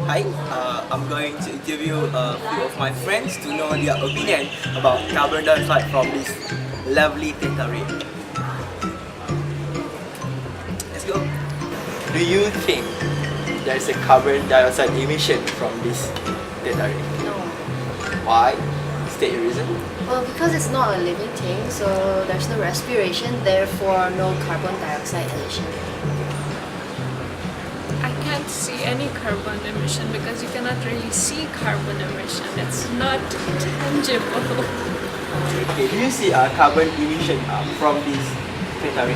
Hi, I'm going to interview a few of my friends to know their opinion about carbon dioxide from this lovely territory. Let's go. Do you think there's a carbon dioxide emission from this territory? No. Why? State your reason. Well, because it's not a living thing, so there's no respiration, therefore no carbon dioxide emission. I can't see any carbon emission because you cannot really see carbon emission. It's not tangible. Okay, do you see a carbon emission from this territory?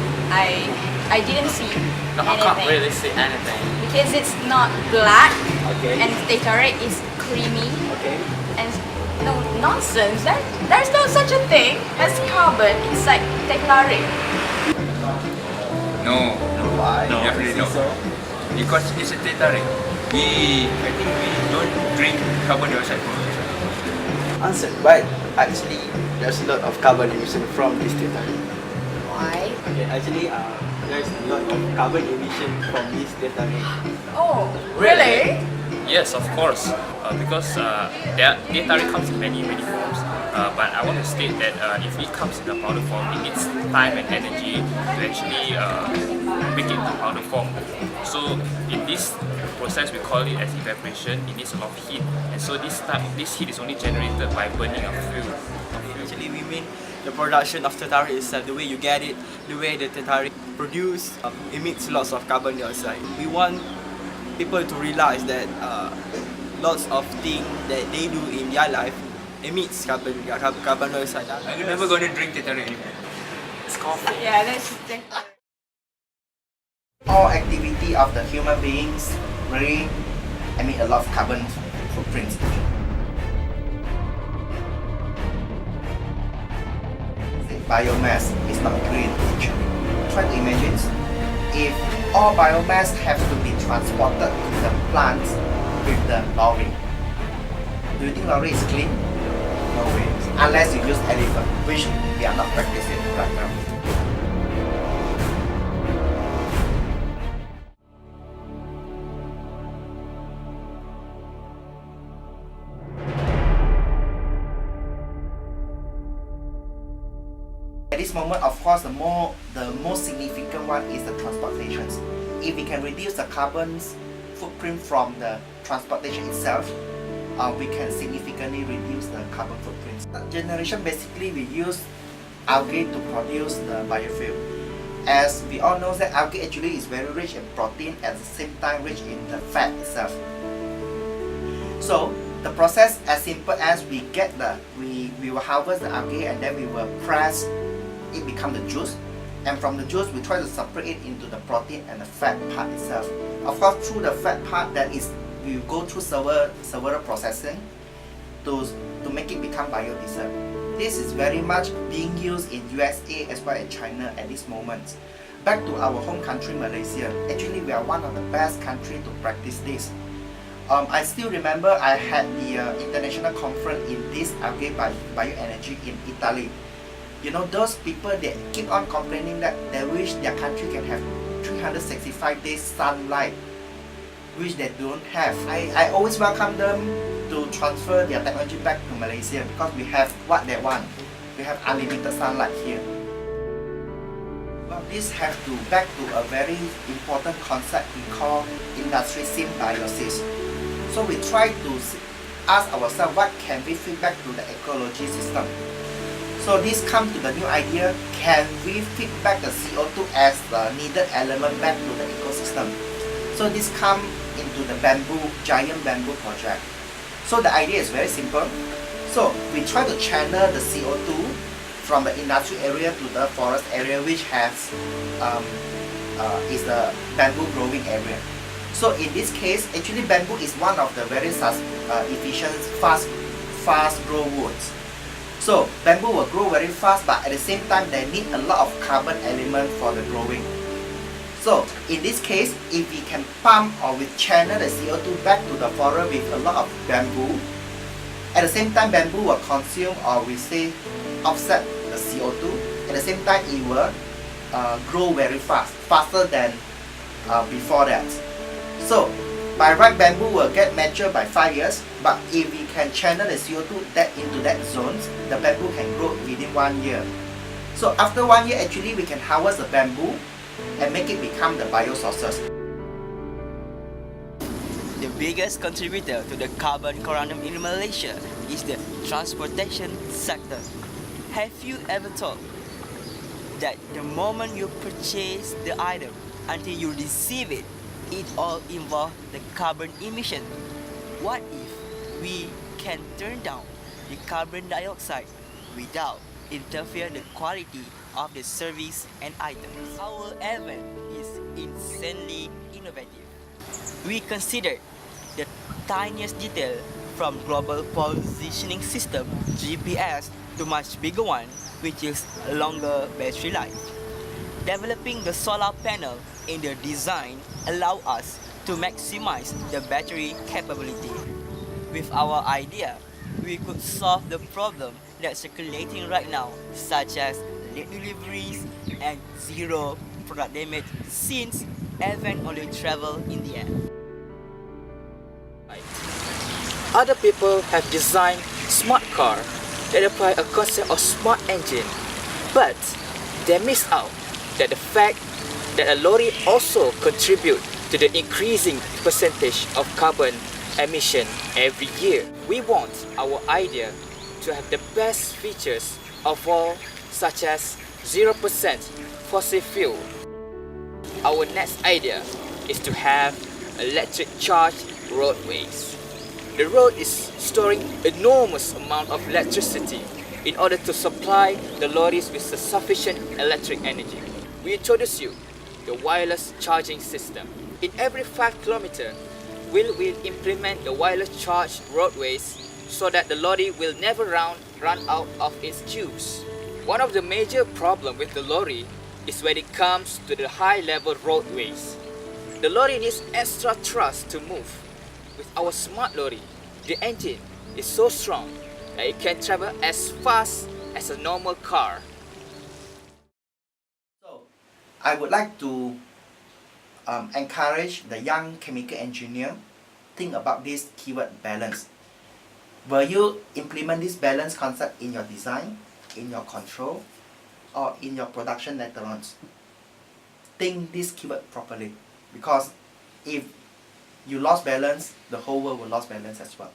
I didn't see No, I anything can't really see anything. because it's not black Okay. and Gatorade is creamy Okay. and no nonsense. There's no such a thing as carbon inside Gatorade. No, Why? No, definitely no. So? because it's a territory. I think we don't drink carbon dioxide from it. Answered, but actually there's a lot of carbon emission from this territory. Why? Okay, actually there's a lot of carbon emission from this territory. Oh, really? Yes, of course. Because data comes in many forms. But I want to state that if it comes in a powder form, it needs time and energy to actually make it into powder form. So in this process, we call it as evaporation. It needs a lot of heat, and so this heat is only generated by burning of fuel. Actually, we mean the production of tetari itself, the way you get it, the way the tetari produce emits lots of carbon dioxide. We want people to realize that lots of things that they do in their life emits carbon dioxide. I'm never going to drink Gatorade anymore. It's coffee. Yeah, that's all activity of the human beings really emit a lot of carbon footprints. Biomass is not green. Try to imagine if all biomass have to be transported to the plants with the lorry. Do you think lorry is clean? No way. Unless you use elephant, which we are not practicing right now. At this moment, of course, the most significant one is the transportations. If we can reduce the carbon footprint from the transportation itself, we can significantly reduce the carbon footprint. Generation, basically we use algae to produce the biofuel. As we all know that algae actually is very rich in protein, at the same time rich in the fat itself. So the process as simple as we will harvest the algae and then we will press it become the juice, and from the juice we try to separate it into the protein and the fat part itself. Of course, through the fat part, that is, we will go through several processing to make it become biodiesel. This is very much being used in USA as well as China at this moment. Back to our home country, Malaysia. Actually, we are one of the best countries to practice this. I still remember I had the international conference in this algae bioenergy in Italy. You know, those people that keep on complaining that they wish their country can have 365 days sunlight, which they don't have. I always welcome them to transfer their technology back to Malaysia because we have what they want. We have unlimited sunlight here. Well, this has to back to a very important concept we call industry symbiosis. So we try to ask ourselves what can we feed back to the ecology system. So this comes to the new idea, can we feed back the CO2 as the needed element back to the ecosystem? So this comes into the giant bamboo project. So the idea is very simple. So we try to channel the CO2 from the industrial area to the forest area, which has is the bamboo growing area. So in this case, actually bamboo is one of the very efficient, fast grow woods. So bamboo will grow very fast, but at the same time they need a lot of carbon element for the growing. So in this case, if we can pump or we channel the CO2 back to the forest with a lot of bamboo, at the same time bamboo will consume, or we say offset the CO2. At the same time it will grow very fast, faster than before that. So By right, bamboo will get matured by 5 years, but if we can channel the CO2 into that zones, the bamboo can grow within 1 year. So after 1 year, actually we can harvest the bamboo and make it become the biosources. The biggest contributor to the carbon corundum in Malaysia is the transportation sector. Have you ever thought that the moment you purchase the item until you receive it, it all involves the carbon emission? What if we can turn down the carbon dioxide without interfering the quality of the service and items? Our event is insanely innovative. We considered the tiniest detail from global positioning system GPS to much bigger one, which is longer battery life. Developing the solar panel in the design allow us to maximize the battery capability. With our idea, we could solve the problem that's circulating right now, such as late deliveries and zero product damage, since event only travel in the air. Other people have designed smart car that apply a concept of smart engine, but they miss out that the fact that a lorry also contribute to the increasing percentage of carbon emission every year. We want our idea to have the best features of all, such as 0% fossil fuel. Our next idea is to have electric charged roadways. The road is storing enormous amount of electricity in order to supply the lorries with sufficient electric energy. We introduce you the wireless charging system. In every 5 km, we'll implement the wireless charge roadways so that the lorry will never run out of its juice. One of the major problems with the lorry is when it comes to the high-level roadways. The lorry needs extra thrust to move. With our smart lorry, the engine is so strong that it can travel as fast as a normal car. So, I would like to encourage the young chemical engineer think about this keyword balance. Will you implement this balance concept in your design, in your control, or in your production later on? Think this keyword properly, because if you lost balance, the whole world will lose balance as well.